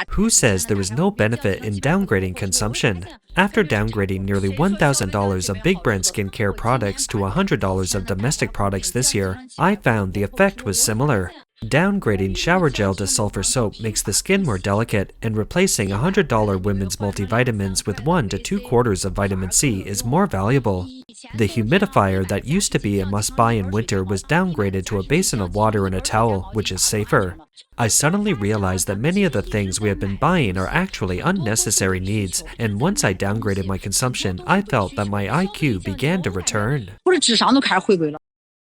Who says there is no benefit in downgrading consumption? After downgrading nearly $1,000 of big brand skincare products to $100 of domestic products this year, I found the effect was similar. Downgrading shower gel to sulfur soap makes the skin more delicate, and replacing $100 women's multivitamins with 1 to 2 quarters of vitamin C is more valuable. The humidifier that used to be a must-buy in winter was downgraded to a basin of water and a towel, which is safer. I suddenly realized that many of the things we have been buying are actually unnecessary needs, and once I downgraded my consumption, I felt that my IQ began to return.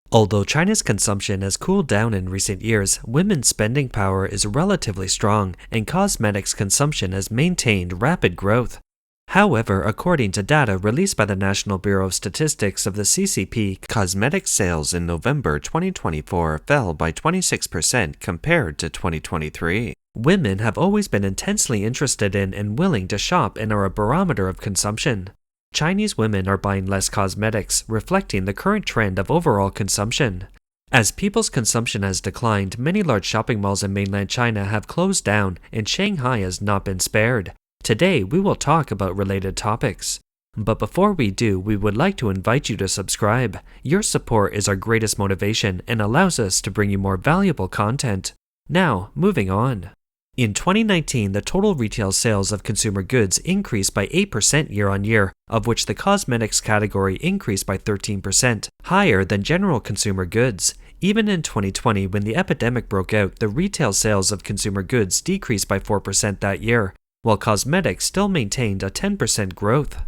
Although China's consumption has cooled down in recent years, women's spending power is relatively strong, and cosmetics consumption has maintained rapid growth. However, according to data released by the National Bureau of Statistics of the CCP, cosmetics sales in November 2024 fell by 26% compared to 2023. Women have always been intensely interested in and willing to shop and are a barometer of consumption. Chinese women are buying less cosmetics, reflecting the current trend of overall consumption. As people's consumption has declined, many large shopping malls in mainland China have closed down, and Shanghai has not been spared. Today, we will talk about related topics. But before we do, we would like to invite you to subscribe. Your support is our greatest motivation and allows us to bring you more valuable content. Now, moving on. In 2019, the total retail sales of consumer goods increased by 8% year-on-year, of which the cosmetics category increased by 13%, higher than general consumer goods. Even in 2020, when the epidemic broke out, the retail sales of consumer goods decreased by 4% that year, while cosmetics still maintained a 10% growth.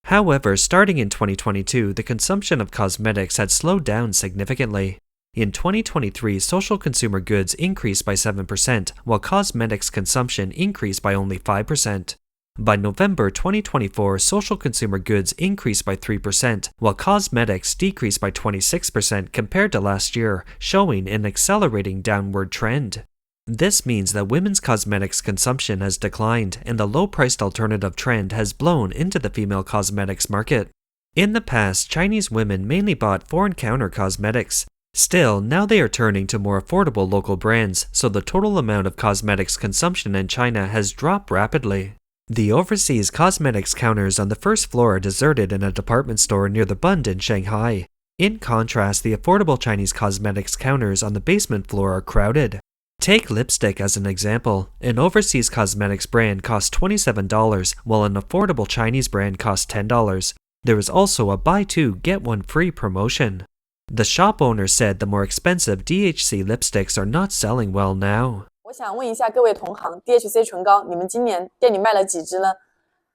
However, starting in 2022, the consumption of cosmetics had slowed down significantly. In 2023, social consumer goods increased by 7%, while cosmetics consumption increased by only 5%. By November 2024, social consumer goods increased by 3%, while cosmetics decreased by 26% compared to last year, showing an accelerating downward trend. This means that women's cosmetics consumption has declined, and the low-priced alternative trend has blown into the female cosmetics market. In the past, Chinese women mainly bought foreign counter cosmetics. Still, now they are turning to more affordable local brands, so the total amount of cosmetics consumption in China has dropped rapidly. The overseas cosmetics counters on the first floor are deserted in a department store near the Bund in Shanghai. In contrast, the affordable Chinese cosmetics counters on the basement floor are crowded. Take lipstick as an example. An overseas cosmetics brand costs $27, while an affordable Chinese brand costs $10. There is also a buy two, get one free promotion. The shop owner said the more expensive DHC lipsticks are not selling well now.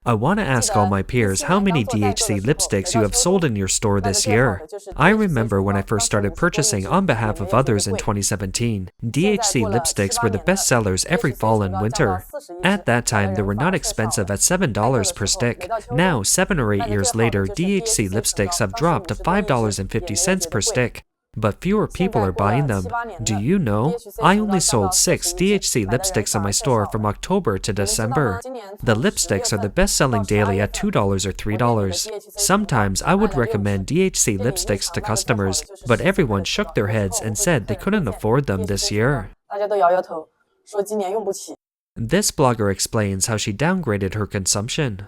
I want to ask all my peers how many DHC lipsticks you have sold in your store this year. I remember when I first started purchasing on behalf of others in 2017, DHC lipsticks were the best sellers every fall and winter. At that time, they were not expensive at $7 per stick. Now, 7 or 8 years later, DHC lipsticks have dropped to $5.50 per stick. But fewer people are buying them. Do you know? I only sold 6 DHC lipsticks in my store from October to December. The lipsticks are the best selling daily at $2 or $3. Sometimes I would recommend DHC lipsticks to customers, but everyone shook their heads and said they couldn't afford them this year. This blogger explains how she downgraded her consumption.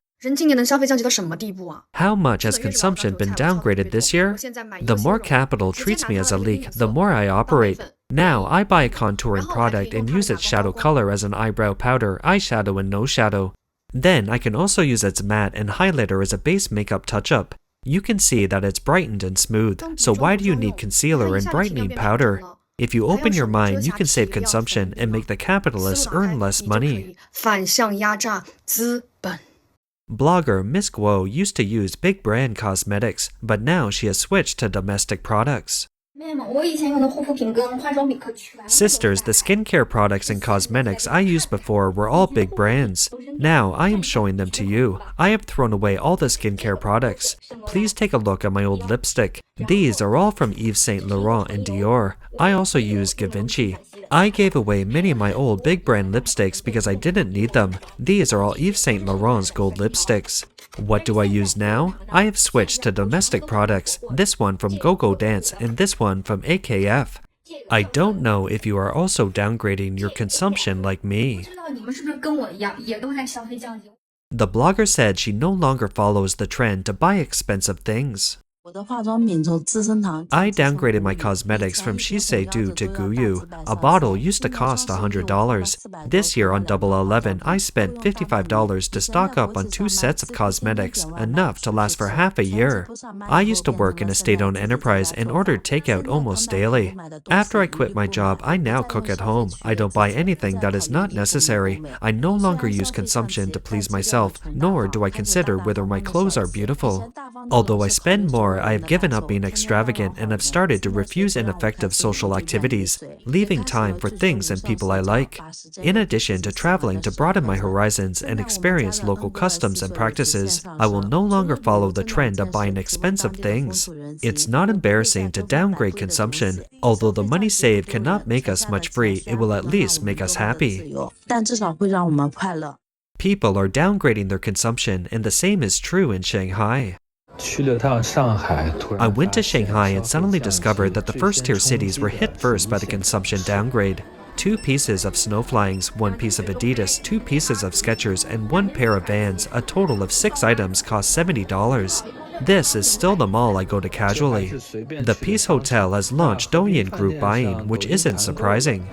How much has consumption been downgraded this year? The more capital treats me as a leak, the more I operate. Now, I buy a contouring product and use its shadow color as an eyebrow powder, eyeshadow, and nose shadow. Then, I can also use its matte and highlighter as a base makeup touch-up. You can see that it's brightened and smooth, so why do you need concealer and brightening powder? If you open your mind, you can save consumption and make the capitalists earn less money. Blogger Miss Guo used to use big brand cosmetics, but now she has switched to domestic products. Sisters, the skincare products and cosmetics I used before were all big brands. Now I am showing them to you. I have thrown away all the skincare products. Please take a look at my old lipstick. These are all from Yves Saint Laurent and Dior. I also use Givenchy. I gave away many of my old big brand lipsticks because I didn't need them. These are all Yves Saint Laurent's gold lipsticks. What do I use now? I have switched to domestic products, this one from Go Go Dance and this one from AKF. I don't know if you are also downgrading your consumption like me. The blogger said she no longer follows the trend to buy expensive things. I downgraded my cosmetics from Shiseido to Guyu. A bottle used to cost $100. This year on Double 11, I spent $55 to stock up on 2 sets of cosmetics, enough to last for half a year. I used to work in a state-owned enterprise and ordered takeout almost daily. After I quit my job, I now cook at home. I don't buy anything that is not necessary. I no longer use consumption to please myself, nor do I consider whether my clothes are beautiful. Although I spend more, I have given up being extravagant and have started to refuse ineffective social activities, leaving time for things and people I like. In addition to traveling to broaden my horizons and experience local customs and practices, I will no longer follow the trend of buying expensive things. It's not embarrassing to downgrade consumption. Although the money saved cannot make us much free, it will at least make us happy. People are downgrading their consumption, and the same is true in Shanghai. I went to Shanghai and suddenly discovered that the first-tier cities were hit first by the consumption downgrade. 2 pieces of Snowflyings, 1 piece of Adidas, 2 pieces of Skechers, and 1 pair of Vans, a total of 6 items cost $70. This is still the mall I go to casually. The Peace Hotel has launched Douyin group buying, which isn't surprising.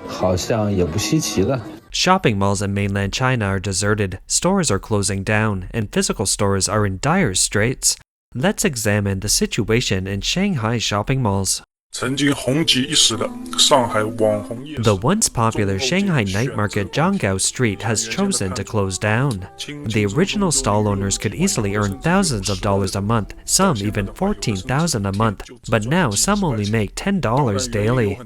Shopping malls in mainland China are deserted, stores are closing down, and physical stores are in dire straits. Let's examine the situation in Shanghai shopping malls. The once popular Shanghai night market Zhanggao Street has chosen to close down. The original stall owners could easily earn thousands of dollars a month, some even $14,000 a month, but now some only make $10 daily.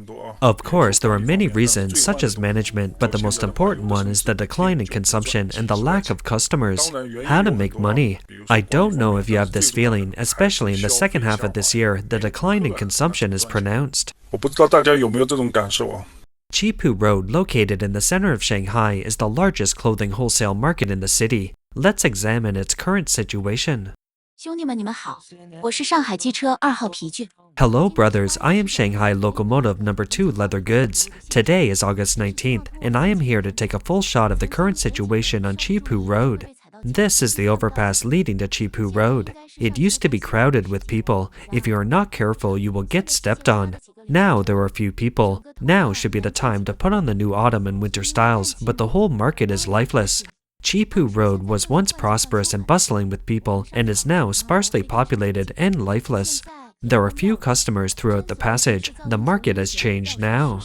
Of course, there are many reasons, such as management, but the most important one is the decline in consumption and the lack of customers. How to make money? I don't know if you have this feeling, especially in the second half of this year, the decline in consumption is pronounced. Chipu Road, located in the center of Shanghai, is the largest clothing wholesale market in the city. Let's examine its current situation. Hello brothers, I am Shanghai Locomotive No. 2 Leather Goods. Today is August 19th, and I am here to take a full shot of the current situation on Chipu Road. This is the overpass leading to Chipu Road. It used to be crowded with people. If you are not careful, you will get stepped on. Now there are few people. Now should be the time to put on the new autumn and winter styles, but the whole market is lifeless. Chipu Road was once prosperous and bustling with people and is now sparsely populated and lifeless. There are few customers throughout the passage. The market has changed now.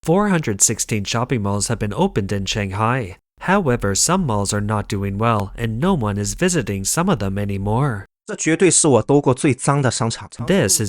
416 shopping malls have been opened in Shanghai. However, some malls are not doing well, and no one is visiting some of them anymore. This is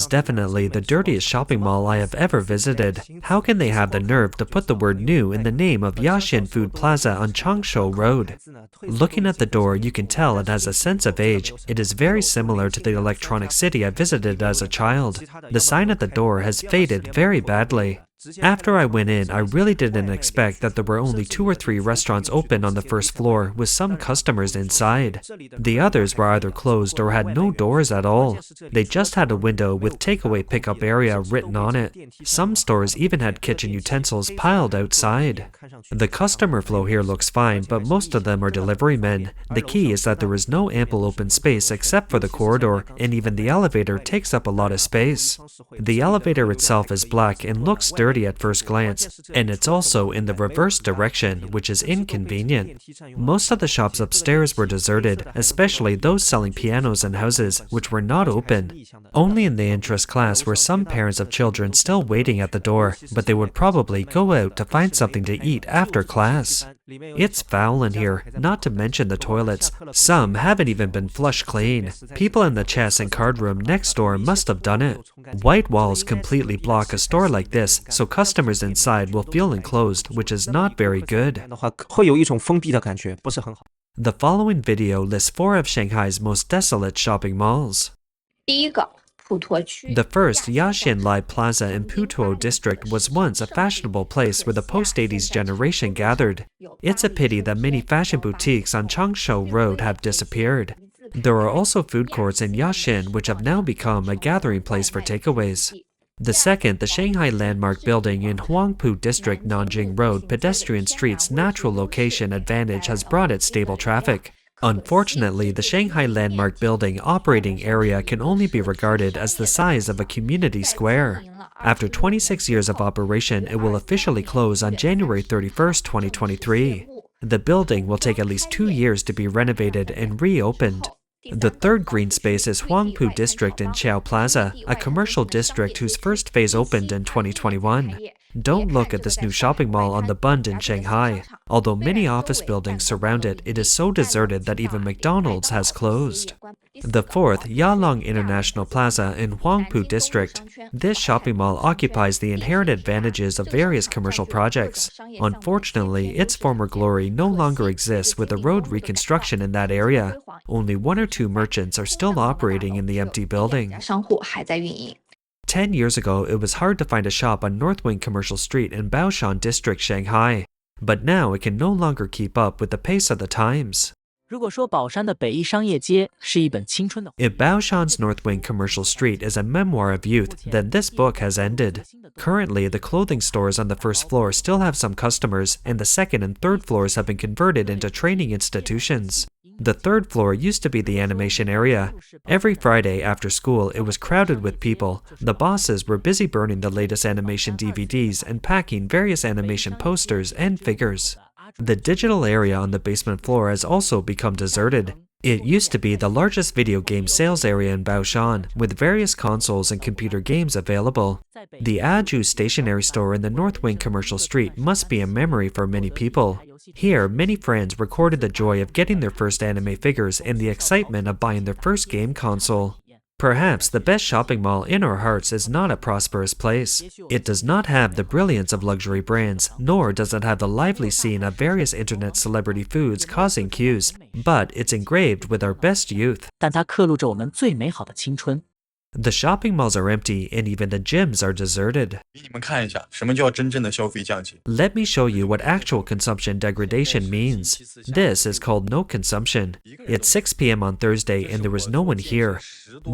definitely the dirtiest shopping mall I have ever visited. How can they have the nerve to put the word new in the name of Yaxin Food Plaza on Changshu Road? Looking at the door, you can tell it has a sense of age. It is very similar to the electronic city I visited as a child. The sign at the door has faded very badly. After I went in, I really didn't expect that there were only 2 or 3 restaurants open on the first floor with some customers inside. The others were either closed or had no doors at all. They just had a window with takeaway pickup area written on it. Some stores even had kitchen utensils piled outside. The customer flow here looks fine, but most of them are delivery men. The key is that there is no ample open space except for the corridor, and even the elevator takes up a lot of space. The elevator itself is black and looks dirty at first glance, and it's also in the reverse direction, which is inconvenient. Most of the shops upstairs were deserted, especially those selling pianos and houses, which were not open. Only in the interest class were some parents of children still waiting at the door, but they would probably go out to find something to eat after class. It's foul in here, not to mention the toilets. Some haven't even been flushed clean. People in the chess and card room next door must have done it. White walls completely block a store like this, so customers inside will feel enclosed, which is not very good. The following video lists 4 of Shanghai's most desolate shopping malls. The first, Yaxin Lai Plaza in Putuo District, was once a fashionable place where the post-80s generation gathered. It's a pity that many fashion boutiques on Changshu Road have disappeared. There are also food courts in Yaxin which have now become a gathering place for takeaways. The second, the Shanghai Landmark Building in Huangpu District, Nanjing Road pedestrian street's natural location advantage has brought it stable traffic. Unfortunately, the Shanghai Landmark Building operating area can only be regarded as the size of a community square. After 26 years of operation, it will officially close on January 31st, 2023. The building will take at least 2 years to be renovated and reopened. The third green space is Huangpu District in Qiao Plaza, a commercial district whose first phase opened in 2021. Don't look at this new shopping mall on the Bund in Shanghai. Although many office buildings surround it, it is so deserted that even McDonald's has closed. The fourth, Yalong International Plaza in Huangpu District. This shopping mall occupies the inherent advantages of various commercial projects. Unfortunately, its former glory no longer exists with the road reconstruction in that area. Only 1 or 2 merchants are still operating in the empty building. 10 years ago, it was hard to find a shop on North Wing Commercial Street in Baoshan District, Shanghai. But now it can no longer keep up with the pace of the times. 如果说宝山的北一商业街是一本青春的 If Baoshan's North Wing Commercial Street is a memoir of youth, then this book has ended. Currently, the clothing stores on the first floor still have some customers, and the second and third floors have been converted into training institutions. The third floor used to be the animation area. Every Friday after school, it was crowded with people. The bosses were busy burning the latest animation DVDs and packing various animation posters and figures. The digital area on the basement floor has also become deserted. It used to be the largest video game sales area in Baoshan, with various consoles and computer games available. The Aju stationery store in the North Wing Commercial Street must be a memory for many people. Here, many friends recorded the joy of getting their first anime figures and the excitement of buying their first game console. Perhaps the best shopping mall in our hearts is not a prosperous place. It does not have the brilliance of luxury brands, nor does it have the lively scene of various internet celebrity foods causing queues, but it's engraved with our best youth. 但它刻录着我们最美好的青春。 The shopping malls are empty and even the gyms are deserted. 给你们看一下什么叫真正的消费降级。 Let me show you what actual consumption degradation means. This is called no consumption. It's 6 p.m. on Thursday and there was no one here.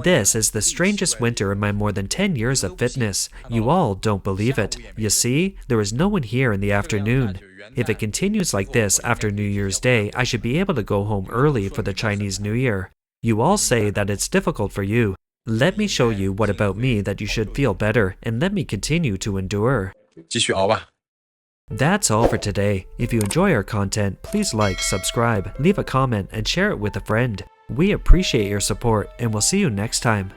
This is the strangest winter in my more than 10 years of fitness. You all don't believe it. You see, there is no one here in the afternoon. If it continues like this after New Year's Day, I should be able to go home early for the Chinese New Year. You all say that it's difficult for you. Let me show you what about me that you should feel better, and let me continue to endure. 继续熬吧。 That's all for today. If you enjoy our content, please like, subscribe, leave a comment, and share it with a friend. We appreciate your support, and we'll see you next time.